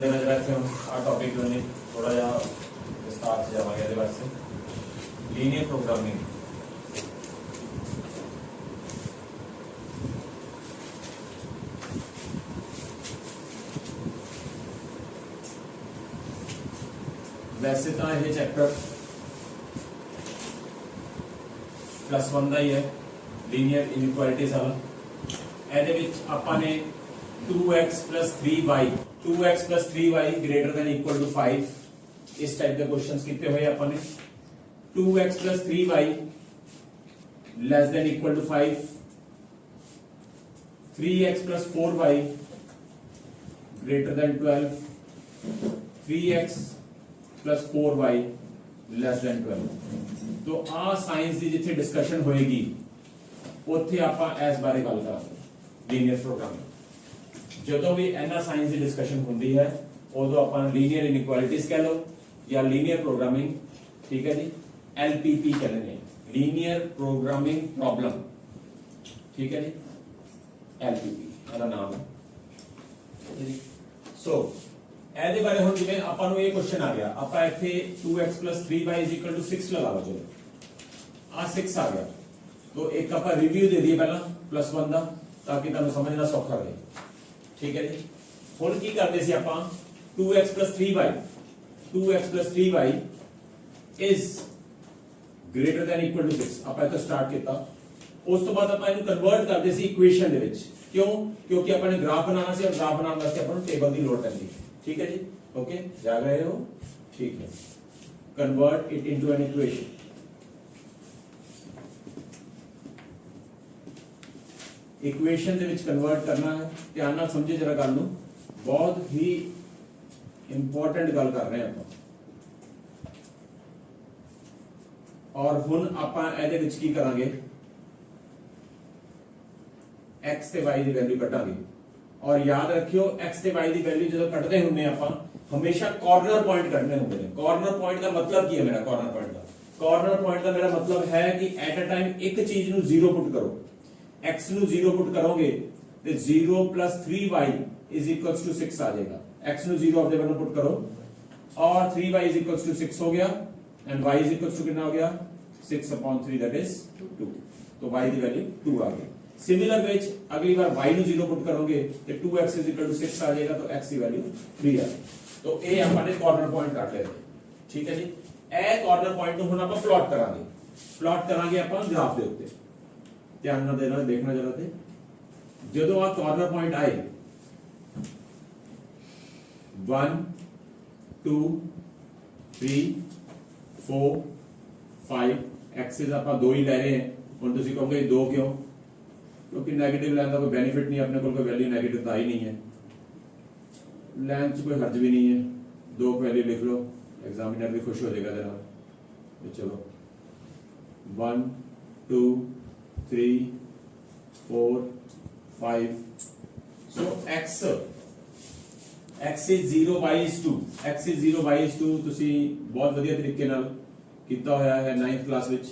Topic थोड़ा जा विस्तार से जावांगे लीनियर प्रोग्रामिंग। वैसे तो यह चैप्टर +1 का ही है, लीनियर इनइक्वालिटीज वाला। ये आपने 2x + 3y 2x + 3y > 5 इस टाइप के क्वेश्चंस कितने हुए अपने 2x + 3y > 5 3x + 4y > 12 3x + 4y < 12। तो आ साइंस की जिथे डिस्कशन होएगी उत्थे आपां इस बारे गल करांगे लीनियर प्रोग्रामिंग। जो भी इन्ना साइंस की डिस्कशन होंदी है उदों आपां लीनियर इनइक्वालिटीज कह लो या लीनियर प्रोग्रामिंग, ठीक है जी, LPP कह लेंगे, लीनियर प्रोग्रामिंग प्रॉब्लम, ठीक है जी, LPP का नाम है। सो ਇਹਦੇ ਬਾਰੇ ਹੁਣ ਜਿਵੇਂ ਆਪਾਂ ਨੂੰ ਇਹ ਕੁਐਸਚਨ ਆ ਗਿਆ, ਆਪਾਂ ਇੱਥੇ 2x + 3y = 6 ਲਗਾ ਲਓ। ਚਲੋ ਆ 6 ਆ ਗਿਆ, तो एक ਆਪਾਂ ਰਿਵਿਊ ਦੇ ਦਈਏ ਪਹਿਲਾਂ +1 ਦਾ ਤਾਂ ਕਿ ਤੁਹਾਨੂੰ ਸਮਝਣਾ ਸੌਖਾ ਰਹੇ, ਠੀਕ ਹੈ ਜੀ। ਹੁਣ ਕੀ ਕਰਦੇ ਸੀ ਆਪਾਂ 2x + 3y 2x + 3y > 6 ਆਪਾਂ ਇਹ ਤੋਂ ਸਟਾਰਟ ਕੀਤਾ। ਉਸ ਤੋਂ ਬਾਅਦ ਆਪਾਂ ਇਹਨੂੰ ਕਨਵਰਟ ਕਰਦੇ ਸੀ ਇਕੁਏਸ਼ਨ ਦੇ ਵਿੱਚ। क्यों? क्योंकि अपन ने ग्राफ बनाना से और ग्राफ बनाने वास्ते अपन टेबल की लोड करनी है, ठीक है जी, ओके, जा रहे हो, ठीक है। Convert it into an equation. Equation they which convert करना है, ध्यान नाल समझे जरा गल नूं, बहुत ही इंपॉर्टेंट गल कर रहे हैं अपन। और हुण आपां इहदे विच की करांगे, x ਤੇ y ਦੀ ਵੈਲਿਊ ਕੱਢਾਂਗੇ। और याद रखियो x ਤੇ y ਦੀ ਵੈਲਿਊ ਜਦੋਂ ਕੱਢਦੇ ਹੁੰਦੇ ਆਪਾਂ ਹਮੇਸ਼ਾ ਕਾਰਨਰ ਪੁਆਇੰਟ ਕੱਢਨੇ ਹੁੰਦੇ ਨੇ। ਕਾਰਨਰ ਪੁਆਇੰਟ ਦਾ ਮਤਲਬ ਕੀ ਹੈ ਮੇਰਾ? ਕਾਰਨਰ ਪੁਆਇੰਟ ਦਾ ਮੇਰਾ ਮਤਲਬ ਹੈ ਕਿ ਐਟ ਅ ਟਾਈਮ ਇੱਕ ਚੀਜ਼ ਨੂੰ 0 ਪੁੱਟ ਕਰੋ। x ਨੂੰ 0 ਪੁੱਟ ਕਰੋਗੇ ਤੇ 0 + 3y = 6 ਆ ਜਾਏਗਾ। x ਨੂੰ 0 ਆਪਦੇ ਵੱਲੋਂ ਪੁੱਟ ਕਰੋ और 3y = 6 हो गया एंड y = कितना हो गया 6/3 दैट इज 2। तो y ਦੀ ਵੈਲਿਊ 2 आ गई। सिमिलर वेज अगली बार y ਨੂੰ 0 पुट करोगे तो 2x = 6 आ जाएगा, तो x की वैल्यू 3 आ जाएगी। तो ये आपने कॉर्नर पॉइंट काट लिया, ठीक है जी। ए कॉर्नर पॉइंट ਨੂੰ ਹੁਣ ਆਪਾਂ प्लॉट ਕਰਾਂਗੇ ਆਪਾਂ ग्राफ ਦੇ ਉੱਤੇ। ਧਿਆਨ ਨਾਲ ਦੇਣਾ, ਦੇਖਣਾ ਜਰਾ ਤੇ ਜਦੋਂ ਆ कॉर्नर पॉइंट आए 1 2 3 4 5 एक्सिस ਆਪਾਂ ਦੋ ही ले रहे हैं। ਹੁਣ ਤੁਸੀਂ ਕਹੋਗੇ दो क्यों? क्योंकि नेगेटिव लाइन का कोई बेनिफिट नहीं, अपने को कोई वैल्यू नेगेटिव तो आई नहीं है, लाइन च कोई हर्ज भी नहीं है, 2 वैल्यू लिख लो, एग्जामिनर भी खुश हो जाएगा तेरा। तो चलो 1 2 3 4 5। सो x is 0 y is 2 x is 0 y is 2 ਤੁਸੀਂ ਬਹੁਤ ਵਧੀਆ ਤਰੀਕੇ ਨਾਲ ਕੀਤਾ ਹੋਇਆ ਹੈ 9th ਕਲਾਸ ਵਿੱਚ।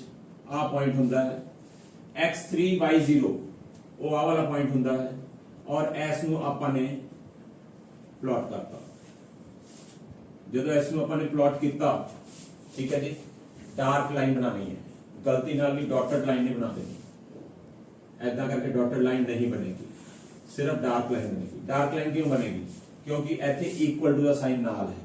ਆ ਪੁਆਇੰਟ ਹੁੰਦਾ ਹੈ x3 y0, वो आ वाला पॉइंट होता है और एस नू आपने प्लॉट करता। जो एस नू आपने प्लॉट किया, ठीक है जी, डार्क लाइन बनानी है, गलती नाल भी डॉटेड लाइन नहीं बना देनी। ऐसा करके डॉटेड लाइन नहीं बनेगी, सिर्फ डार्क लाइन बनेगी। डार्क लाइन क्यों बनेगी? क्योंकि इत्थे इक्वल टू दा साइन नाल है।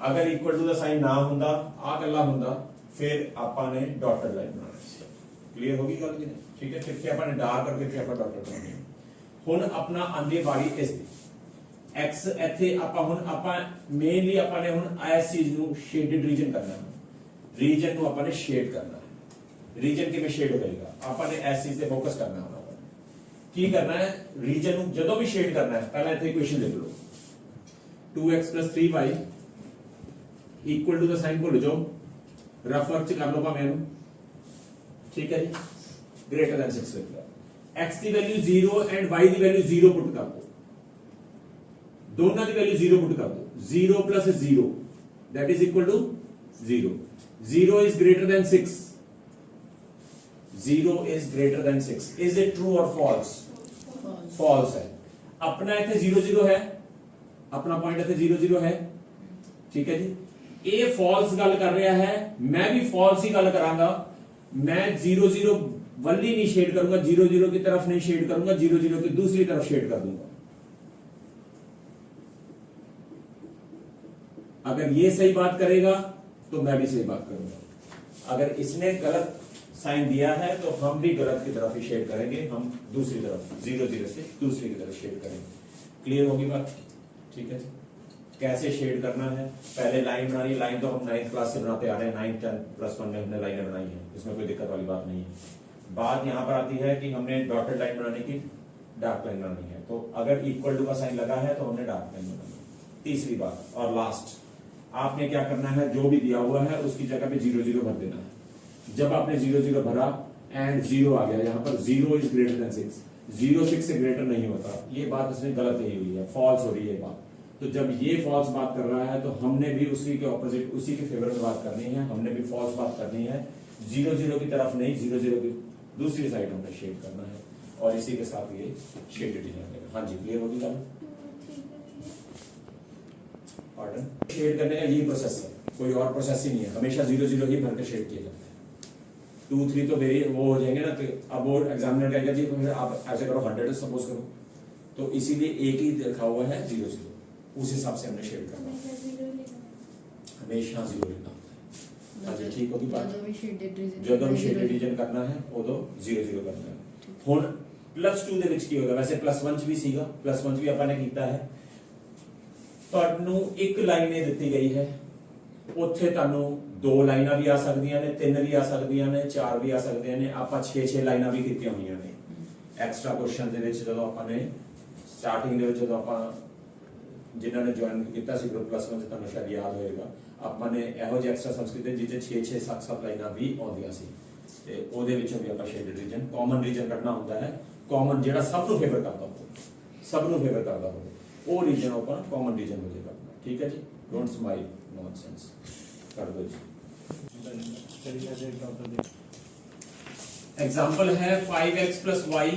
अगर इक्वल टू दा साइन ना हुंदा, आ कल्ला हुंदा, फिर आपने डॉटेड लाइन बनानी सी। क्लियर होगी गल कि नहीं? ठीक है। फिर क्या अपने डार्क करके फिर अपन डॉट करते हैं। हुन अपना आंदी बारी इस दी x ਇੱਥੇ ਆਪਾਂ ਹੁਣ ਆਪਾਂ ਮੇਨਲੀ ਆਪਾਂ ਨੇ ਹੁਣ ਇਸ ਚੀਜ਼ ਨੂੰ ਸ਼ੇਡਡ ਰੀਜਨ ਕਰਨਾ ਹੈ। ਰੀਜਨ ਨੂੰ ਆਪਾਂ ਨੇ ਸ਼ੇਡ ਕਰਨਾ ਹੈ। ਰੀਜਨ ਕਿਵੇਂ ਸ਼ੇਡ ਹੋਏਗਾ? ਆਪਾਂ ਨੇ ਇਸ ਚੀਜ਼ ਤੇ ਫੋਕਸ ਕਰਨਾ ਹੈ। ਆਪਾਂ ਕੀ ਕਰਨਾ ਹੈ? ਰੀਜਨ ਨੂੰ ਜਦੋਂ ਵੀ ਸ਼ੇਡ ਕਰਨਾ ਹੈ, ਪਹਿਲਾਂ ਇੱਥੇ ਇਕੁਏਸ਼ਨ ਲਿਖ ਲਓ 2x + 3y = ਦਾ ਸਾਈਨ ਭੁੱਲ ਜਾਓ, ਰਫ ਵਰਕ ਚ ਕਰ ਲਓ ਭਾਵੇਂ ਇਹਨੂੰ, ठीक है जी, > 6 लिख लो। x की वैल्यू 0 एंड y की वैल्यू 0 पुट कर दो, दोनों की वैल्यू 0 पुट कर दो। 0 + 0 that is = 0। 0 is > 6, 0 is > 6। Is it true और फॉल्स? फॉल्स है। अपना इतने 0 0 है, अपना पॉइंट इतने 0 0 है, ठीक है जी। ए फॉल्स गल कर रहा है, मैं भी फॉल्स ही गल करांगा। मैं 0 0 वल्ली नहीं शेड करूंगा, 0 0 की तरफ नहीं शेड करूंगा, 0 0 की दूसरी तरफ शेड कर दूंगा। अगर ये सही बात करेगा तो मैं भी सही बात करूंगा। अगर इसने गलत साइन दिया है तो हम भी गलत की तरफ ही शेड करेंगे, हम दूसरी तरफ 0 0 से दूसरी की तरफ शेड करेंगे। क्लियर होगी बात? ठीक है। कैसे शेड करना है, पहले लाइन बनानी। लाइन तो हम 9th क्लास से बनाते आ रहे हैं, 9, 10 +1 में हमने लाइनें बनाई हैं, इसमें कोई दिक्कत वाली बात नहीं है। बात यहां पर आती है कि हमने डॉटेड लाइन बनाने की, डार्क लाइन बनानी है। तो अगर इक्वल टू का साइन लगा है तो हमने डार्क लाइन बनानी है। तीसरी बात और लास्ट, आपने क्या करना है, जो भी दिया हुआ है उसकी जगह पे 0 0 भर देना है। जब आपने 0 0 भरा एंड 0 आ गया, यहां पर 0 इज ग्रेटर देन 6, 0 6 से ग्रेटर नहीं होता, ये बात इसने गलत ही हुई है, फॉल्स हो रही है बात। तो जब ये फॉल्स बात कर रहा है तो हमने भी उसी के ऑपोजिट, उसी के फेवर में बात करनी है। हमने भी फॉल्स बात करनी है, 0 0 की तरफ नहीं, 0 0 की दूसरी साइड हमने शेड करना है, और इसी के साथ ये शेडेड डिजाइन रहेगा। हाँ जी, क्लियर होगी बात? पार्डन, शेड करने का यही प्रोसेस है, कोई और प्रोसेस ही नहीं है। हमेशा 0 0 ही भर के शेड किया जाता है। 2 3 तो वेरी वो हो जाएंगे ना, तो अब वो एग्जामिनर कहेगा जी तो आप ऐसे करो, 100 सपोज करो, तो इसीलिए एक ही लिखा हुआ है 0 0, उस हिसाब से हमने शेड करना है। हमेशा 0 लिखना होता है। हाँ जी, ठीक होगी बात? जो भी शेडेड रीजन करना है वो तो 0 0 करना है। ਹੁਣ +2 ਦੇ ਵਿੱਚ ਕੀ ਹੋਗਾ, ਵੈਸੇ +1 ਚ ਵੀ ਸੀਗਾ, +1 ਚ ਵੀ ਆਪਾਂ ਨੇ ਕੀਤਾ ਹੈ। ਤੁਹਾਨੂੰ ਇੱਕ ਲਾਈਨ ਇਹ ਦਿੱਤੀ ਗਈ ਹੈ, ਉੱਥੇ ਤੁਹਾਨੂੰ 2 ਲਾਈਨਾਂ ਵੀ ਆ ਸਕਦੀਆਂ ਨੇ, 3 ਵੀ ਆ ਸਕਦੀਆਂ ਨੇ, 4 ਵੀ ਆ ਸਕਦੀਆਂ ਨੇ। ਆਪਾਂ 6 ਲਾਈਨਾਂ ਵੀ ਕੀਤੀਆਂ ਹੋਈਆਂ ਨੇ ਐਕਸਟਰਾ ਕੁਐਸਚਨ ਦੇ ਵਿੱਚ। ਜਦੋਂ ਆਪਾਂ ਨੇ ਸਟਾਰਟਿੰਗ ਦੇ ਵਿੱਚ, ਜਦੋਂ ਆਪਾਂ ਜਿਨ੍ਹਾਂ ਨੇ ਜੁਆਇਨ ਕੀਤਾ ਸੀ ਗਰੁੱਪ +1 ਚ, ਤੁਹਾਨੂੰ ਸ਼ਾਇਦ ਯਾਦ ਹੋਏਗਾ, ਆਪਾਂ ਨੇ ਇਹੋ ਜਿਹੇ ਐਕਸਟਰਾ ਸੰਸਕ੍ਰਿਤ ਜਿਹਦੇ 6 6 7 7 ਲਾਈਨਾਂ ਵੀ ਆਉਂਦੀਆਂ ਸੀ, ਤੇ ਉਹਦੇ ਵਿੱਚੋਂ ਵੀ ਆਪਾਂ ਸ਼ੇਡਡ ਰੀਜਨ, ਕਾਮਨ ਰੀਜਨ ਕੱਢਣਾ ਹੁੰਦਾ ਹੈ। ਕਾਮਨ ਜਿਹੜਾ ਸਭ ਨੂੰ ਫੇਵਰ ਕਰਦਾ ਹੋਵੇ, ਸਭ ਨੂੰ ਫੇਵਰ ਕਰਦਾ ਹੋਵੇ, ਉਹ ਰੀਜਨ ਆਪਾਂ ਕਾਮਨ ਰੀਜਨ ਹੋ ਜਾਏਗਾ। ਠੀਕ ਹੈ ਜੀ, ਡੋਂਟ ਸਮਾਈਲ ਨੌਨਸੈਂਸ ਕਰ ਦੋ ਜੀ। एग्जाम्पल है 5x + y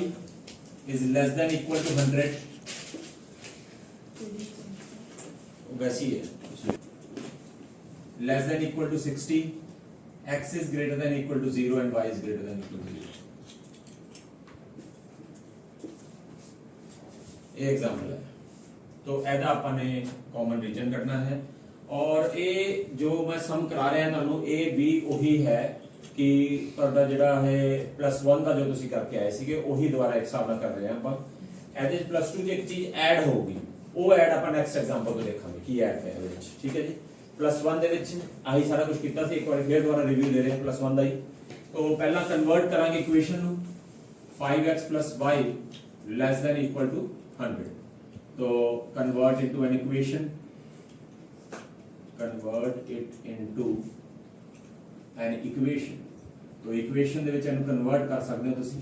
is less than equal to 100, वैसी है, less than equal to 60, x is greater than equal to 0 and y is greater than equal to 0। ये एग्जाम्पल है। तो ऐसा अपन ने कॉमन रीजन करना है, और ये जो मैं सम करा रहा तुहानू, ये भी वही है कि तुहाडा जिहड़ा है +1 का जो तुसीं करके आए सीगे, वही दोबारा एक हिसाब नाल कर रहे हैं आपां। ਇਹਦੇ +2 ਚ एक चीज ऐड होगी, वो ऐड ਆਪਾਂ ਨੈਕਸਟ एग्जांपल ਤੋਂ ਦੇਖਾਂਗੇ ਕੀ ऐड ਹੈ ਇਹਦੇ ਵਿੱਚ। ਠੀਕ ਹੈ ਜੀ, +1 ਦੇ ਵਿੱਚ ਆਹੀ ਸਾਰਾ ਕੁਝ ਕੀਤਾ ਸੀ, ਇੱਕ ਵਾਰ ਫੇਰ ਦੁਬਾਰਾ ਰਿਵਿਊ ਦੇ ਰਹੇ ਹਾਂ +1 ਦਾ ਹੀ। तो ਪਹਿਲਾਂ ਕਨਵਰਟ ਕਰਾਂਗੇ ਇਕੁਏਸ਼ਨ ਨੂੰ, 5x + y less than equal to 100। तो convert into an equation, convert it into an equation। तो इक्वेशन दे विच इहनूं कन्वर्ट कर सकते हो तुसीं।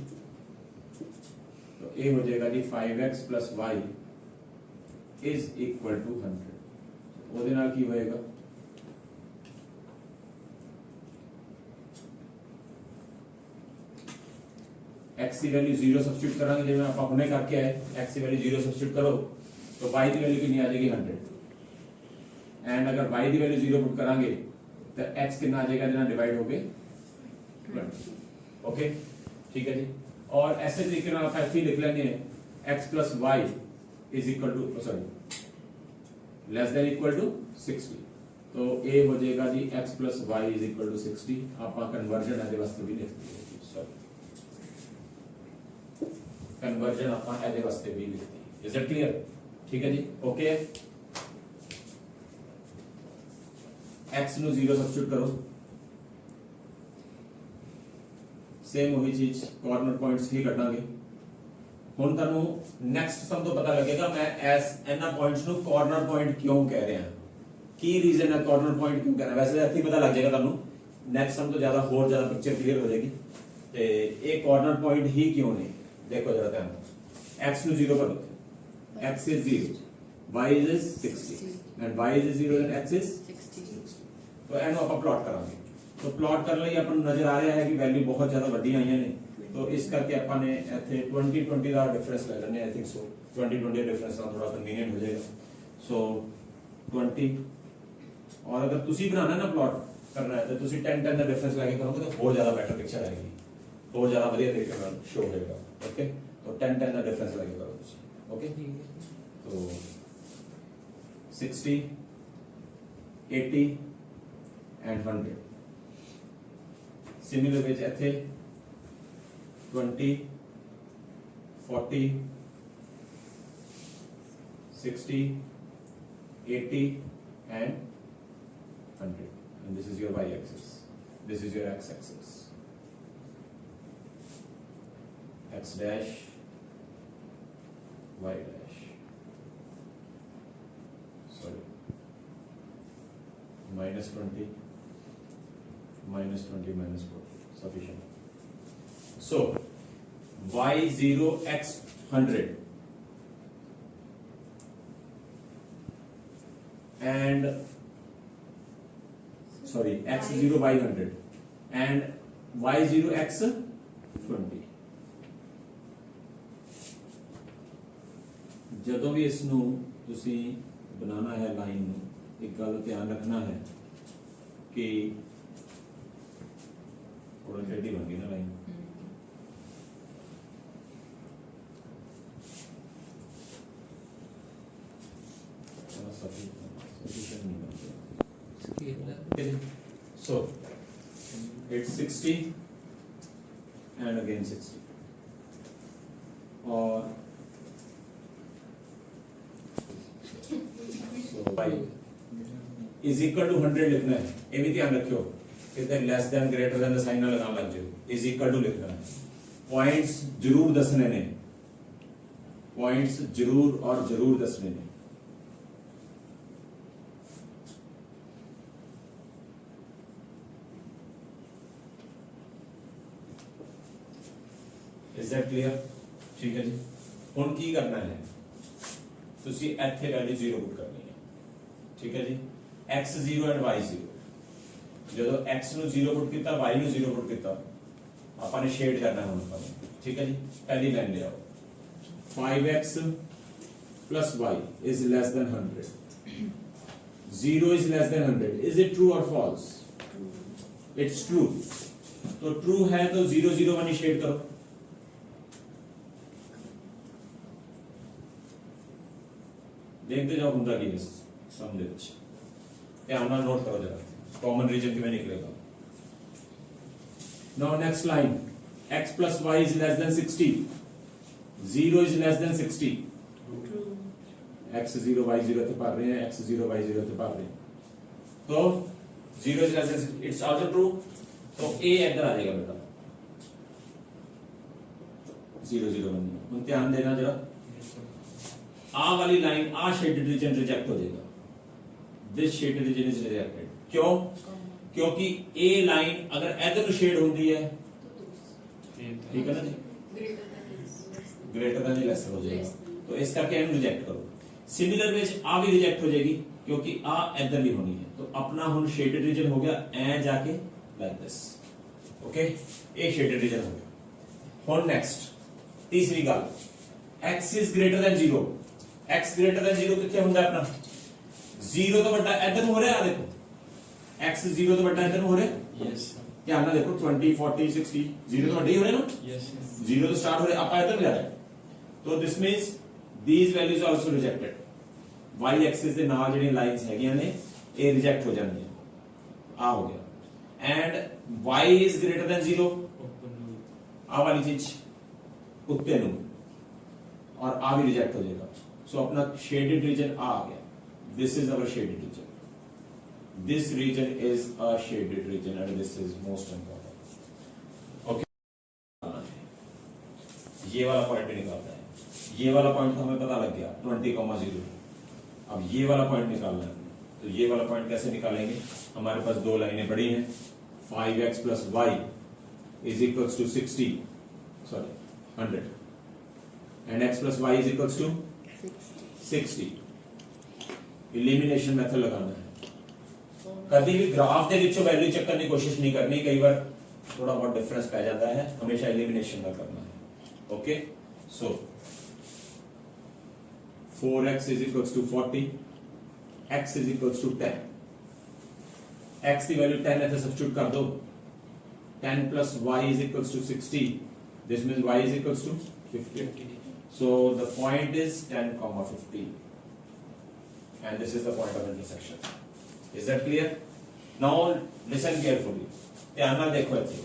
तो ये हो जाएगा जी 5x + y is equal to 100। ਉਹਦੇ ਨਾਲ ਕੀ ਹੋਏਗਾ, x की वैल्यू 0 सब्स्टिट्यूट करांगे, जिवें आपां हुणे करके आए, x की वैल्यू 0 सब्स्टिट्यूट करो तो y की वैल्यू कितनी आ जाएगी 100। एंड अगर y की वैल्यू 0 पुट करांगे तो x कितना आ जाएगा, जिना डिवाइड होके 20। ओके, ठीक है जी। और ऐसे तरीके से आप ऐसे ही लिख लेंगे, x + y is equal to, sorry, less than equal to 60। तो a हो जाएगा जी x + y is equal to 60। आप कन्वर्जन ਇਹਦੇ ਵਾਸਤੇ भी लिखते हैं, सॉरी, कन्वर्जन आप ਇਹਦੇ ਵਾਸਤੇ भी लिखते हैं। Is it clear? ठीक है जी, ओके। x ਨੂੰ 0 सब्स्टिट्यूट करो, सेम वही चीज, कॉर्नर पॉइंट्स ही कटांगे। हुण तुहानू नेक्स्ट सम तो पता लगेगा मैं एस इन्हां पॉइंट्स ਨੂੰ कॉर्नर पॉइंट क्यों कह रहे हैं, की रीजन है कॉर्नर पॉइंट क्यों कह रहे हैं। वैसे ਇੱਥੇ पता लग जाएगा तुहानू, नेक्स्ट सम तो ज्यादा होर ज्यादा पिक्चर क्लियर हो जाएगी। ते ये कॉर्नर पॉइंट ही क्यों ने, देखो जरा ध्यान, x ਨੂੰ 0 कर दो, x is 0, y is 60 and y is 0 and x is 60। तो ਇਹਨੂੰ ਆਪਾਂ प्लॉट करांगे। तो प्लॉट करने ਲਈ ਆਪਾਂ ਨੂੰ ਨਜ਼ਰ ਆ ਰਿਹਾ ਹੈ ਕਿ ਵੈਲਿਊ ਬਹੁਤ ਜ਼ਿਆਦਾ ਵੱਡੀਆਂ ਆਈਆਂ ਨੇ, तो इस करके ਆਪਾਂ ਨੇ ਇੱਥੇ 20 20 ਦਾ ਡਿਫਰੈਂਸ ਲੈ ਲੈਣੇ। आई थिंक सो 20 20 डिफरेंस ਨਾਲ थोड़ा कन्वीनियंट हो जाएगा। सो 20 और अगर तुसी बनाना ना प्लॉट करना है तो तुसी 10 10 ਦਾ डिफरेंस लेके करोगे तो और ज्यादा बेटर पिक्चर आएगी और ज्यादा बढ़िया तरीके ਨਾਲ शो होगा ओके तो 10 10 ਦਾ डिफरेंस लेके करो तुसी ओके तो 60 80 and 100 सिमिलर विच इथे 20 40 60 80 and 100 and this is your y axis, this is your x axis, x dash y dash, sorry, minus 20 minus 20 minus 40 sufficient. So y0 x 100 and sorry x0 y 100 and y0 x 20 ਜਦੋਂ ਵੀ ਇਸ ਨੂੰ ਤੁਸੀਂ ਬਣਾਉਣਾ ਹੈ line ਨੂੰ ਇੱਕ ਗੱਲ ਧਿਆਨ ਰੱਖਣਾ ਹੈ ਕਿ ਥੋੜਾ ਟੇਢੀ ਬਣ ਗਈ ਨਾ line So it's 60 and again 60 or so y is equal to 100 लिखना है ये भी ध्यान रखियो कितने less than greater than the sign ना लगाना लग जाए is equal to लिखना है पॉइंट्स जरूर दसने ने पॉइंट्स जरूर और जरूर दसने ने Is that clear? ठीक है जी ਹੁਣ ਕੀ ਕਰਨਾ ਹੈ ਤੁਸੀਂ ਇੱਥੇ ਵੈਲਿਊ 0 ਪੁੱਟ ਕਰਨੀ ਹੈ ਠੀਕ ਹੈ ਜੀ x0 and y0 ਜਦੋਂ x ਨੂੰ 0 ਪੁੱਟ ਕੀਤਾ y ਨੂੰ 0 ਪੁੱਟ ਕੀਤਾ ਆਪਾਂ ਨੇ ਸ਼ੇਡ ਕਰਨਾ ਹੁਣ ਆਪਾਂ ਨੇ ਠੀਕ ਹੈ ਜੀ ਪਹਿਲੀ ਲਾਈਨ ਲਿਆਓ 5x plus y is less than 100 0 is less than 100 is it true or false it's true तो true है तो 0 0 1 शेड करो देखते जाओ ਹੁੰਦਾ ਕੀ ਹੈ ਸਮ ਦੇ ਵਿੱਚ ਧਿਆਨ ਨਾਲ ਨੋਟ ਕਰੋ ਜਰਾ ਕਾਮਨ ਰੀਜਨ ਕਿਵੇਂ ਨਿਕਲੇਗਾ now next line x plus y is less than 60 0 is less than 60 x0 y0 ਤੇ ਭਰ ਰਹੇ हैं x0 y0 ਤੇ ਭਰ ਰਹੇ हैं तो 0 is less than it's also true तो a इधर आ जाएगा बेटा 0 0 1 ਹੁਣ ਧਿਆਨ ਦੇਣਾ जरा आ वाली लाइन आ शेडेड रीजन रिजेक्ट हो जाएगा this shaded region is rejected क्यों क्योंकि ए लाइन अगर इधर शेड होती है ठीक है ना जी ग्रेटर देन लेस हो जाएगा तो इस करके हम रिजेक्ट करो सिमिलर विच आ भी रिजेक्ट हो जाएगी क्योंकि आ इधर ही होनी है तो अपना हुन शेडेड रीजन हो गया ए जाके like this okay A shaded region हो गया हुन नेक्स्ट तीसरी गल x is greater than 0 x greater than 0 कितने होता है अपना 0 तो बड़ा इधर हो रहा है देखो x 0 तो बड़ा इधर हो रहा है यस ध्यान ना देखो 20 40 60 0 तो बड़ा ही हो रहा है ना यस 0 तो स्टार्ट हो रहा है आप इधर ले आ रहे हैं तो this means these values are also rejected y axis ਦੇ ਨਾਲ ਜਿਹੜੀਆਂ ਲਾਈਨਸ ਹੈਗੀਆਂ ਨੇ ਇਹ ਰਿਜੈਕਟ ਹੋ ਜਾਂਦੀਆਂ ਆ ਹੋ ਗਿਆ and y is greater than 0 ਆ ਵਾਲੀ ਚੀਜ਼ ਉੱਤੇ ਨੂੰ और आ भी रिजेक्ट हो जाएगा सो अपना शेडेड रीजन आ गया this is our shaded region this region is a shaded region and this is most important okay ये वाला पॉइंट भी निकालना है ये वाला पॉइंट तो हमें पता लग गया 20,0 अब ये वाला पॉइंट निकालना है तो ये वाला पॉइंट कैसे निकालेंगे हमारे पास दो लाइनें पड़ी हैं 5x plus y is equals to 60 sorry 100 and x plus y is equals to 60 elimination method लगाना है कभी भी ग्राफ ਦੇ ਵਿੱਚੋਂ वैल्यू चेक करने की कोशिश नहीं करनी कई बार थोड़ा बहुत डिफरेंस पै जाता है हमेशा एलिमिनेशन में करना है okay so 4x is equals to 40 x is equals to 10, x की वैल्यू 10 ऐसे सब्स्टिट्यूट कर दो, 10 plus y is equals to 60, this means y is equals to 50. So the point is 10 comma 50 and this is the point of intersection. Is that clear? Now listen carefully, ध्यान ਨਾਲ देखो ਇੱਥੇ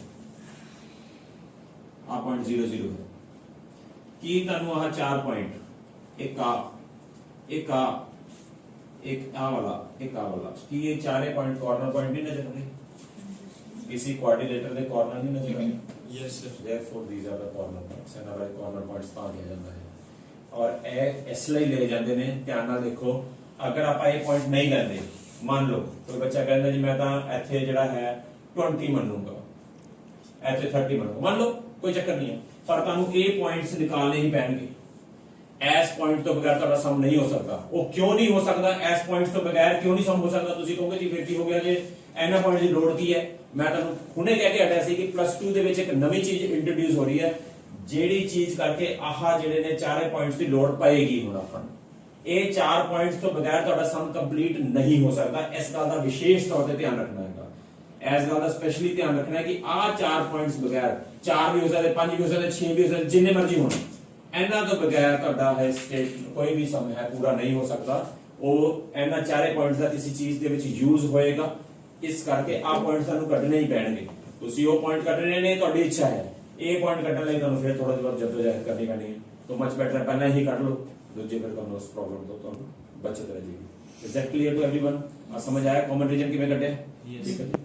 ਆ point 0 0 है ਕੀ ਤੁਹਾਨੂੰ ਆਹ ਚਾਰ पॉइंट एक आ वाला कि ये चारे पॉइंट कॉर्नर पॉइंट नहीं नजर आ रहे, किसी क्वाड्रिलेटरल के कॉर्नर नहीं नजर आ रहे? Yes sir. Therefore these are the corner points and our corner points ਤਾਂ ਲਿਆ ਜਾਂਦਾ ਹੈ और ਇਹ ਇਸ ਲਈ ਲੈ ਜਾਂਦੇ ਨੇ। ਧਿਆਨ ਨਾਲ ਦੇਖੋ, ਅਗਰ ਆਪਾਂ ਇਹ ਪੁਆਇੰਟ ਨਹੀਂ ਲੈਂਦੇ, ਮੰਨ ਲਓ ਕੋਈ ਬੱਚਾ ਕਹਿੰਦਾ ਜੀ ਮੈਂ ਤਾਂ ਇੱਥੇ ਜਿਹੜਾ ਹੈ 20 ਮੰਨੂਗਾ, ਇੱਥੇ 30 ਮੰਨੂਗਾ, ਮੰਨ ਲਓ ਕੋਈ ਚੱਕਰ ਨਹੀਂ ਹੈ, ਪਰ ਤੁਹਾਨੂੰ ਇਹ ਪੁਆਇੰਟਸ ਨਿਕਾਲਣੇ ਹੀ ਪੈਣਗੇ। ਐਸ ਪੁਆਇੰਟ ਤੋਂ ਬਗੈਰ ਤੁਹਾਡਾ ਸਮ ਨਹੀਂ ਹੋ ਸਕਦਾ। ਉਹ ਕਿਉਂ ਨਹੀਂ ਹੋ ਸਕਦਾ? ਐਸ ਪੁਆਇੰਟਸ ਤੋਂ ਬਗੈਰ ਕਿਉਂ ਨਹੀਂ ਸਮ ਹੋ ਸਕਦਾ? ਤੁਸੀਂ ਕਹੋਗੇ ਜੀ ਫਿਰ ਕੀ ਹੋ ਗਿਆ ਜੇ ਇਹਨਾਂ ਪੁਆਇੰਟ ਦੀ ਲੋੜ ਕੀ ਹੈ? ਮੈਂ ਤੁਹਾਨੂੰ ਹੁਣੇ ਕਹਿ ਕੇ ਹਟਿਆ ਸੀ ਕਿ +2 ਦੇ ਵਿੱਚ ਇੱਕ ਨਵੀਂ ਚੀਜ਼ ਇੰਟਰੋਡਿਊਸ ਹੋ ਰਹੀ ਹੈ, ਜਿਹੜੀ ਚੀਜ਼ ਕਰਕੇ ਆਹ ਜਿਹੜੇ ਨੇ ਚਾਰੇ ਪੁਆਇੰਟਸ ਦੀ ਲੋੜ ਪਏਗੀ ਹੁਣ ਆਪਾਂ ਨੂੰ। ਇਹ ਚਾਰ ਪੁਆਇੰਟਸ ਤੋਂ ਬਗੈਰ ਤੁਹਾਡਾ ਸਮ ਕੰਪਲੀਟ ਨਹੀਂ ਹੋ ਸਕਦਾ। ਇਸ ਗੱਲ ਦਾ ਵਿਸ਼ੇਸ਼ ਤੌਰ ਤੇ ਧਿਆਨ ਰੱਖਣਾ ਹੈਗਾ, ਐਸ ਗੱਲ ਦਾ ਸਪੈਸ਼ਲੀ ਧਿਆਨ ਰੱਖਣਾ ਹੈ ਕਿ ਆਹ ਚਾਰ ਪੁਆਇੰਟਸ ਬਗੈਰ 4 ਵੀ ਹੋ ਸਕਦੇ, 5 ਵੀ ਹੋ ਸਕਦੇ, 6 ਵੀ ਹੋ ਸਕਦੇ, ਜਿੰਨੇ ਮਰਜ਼ੀ ਹੋਣ, ਇਹਨਾਂ ਤੋਂ ਬਗੈਰ ਤੁਹਾਡਾ ਹੈ ਸਟੇਟ ਕੋਈ ਵੀ ਸਮ ਹੈ ਪੂਰਾ ਨਹੀਂ ਹੋ ਸਕਦਾ। ਉਹ ਇਹਨਾਂ ਚਾਰੇ ਪੁਆਇੰਟਸ ਦਾ ਕਿਸੇ ਚੀਜ਼ ਦੇ ਵਿੱਚ ਯੂਜ਼ ਹੋਏਗਾ, ਇਸ ਕਰਕੇ ਆਹ ਪੁਆਇੰਟਸ ਤੁਹਾਨੂੰ ਕੱਢਣੇ ਹੀ ਪੈਣਗੇ। ਤੁਸੀਂ ਉਹ ਪੁਆਇੰਟ ਕੱਢਣੇ ਨੇ, ਤੁਹਾਡੀ ਇੱਛਾ ਹੈ। ਇਹ ਪੁਆਇੰਟ ਕੱਢਣ ਲਈ ਤੁਹਾਨੂੰ ਫਿਰ ਥੋੜਾ ਜਿਹਾ ਜਦੋਜਹਿਦ ਕਰਨੀ ਪੈਣੀ ਹੈ, ਤਾਂ ਮਚ ਬੈਟਰ ਪਹਿਲਾਂ ਹੀ ਕੱਢ ਲਓ, ਦੂਜੇ ਫਿਰ ਤੁਹਾਨੂੰ ਉਸ ਪ੍ਰੋਬਲਮ ਤੋਂ ਤੁਹਾਨੂੰ ਬਚਤ ਰਹਿ ਜਾਏਗੀ। Is that clear to everyone? ਆ ਸਮਝ ਆਇਆ ਕਮਨ ਰੀਜਨ ਕਿਵੇਂ ਕੱਢਿਆ? ਠੀਕ ਹੈ।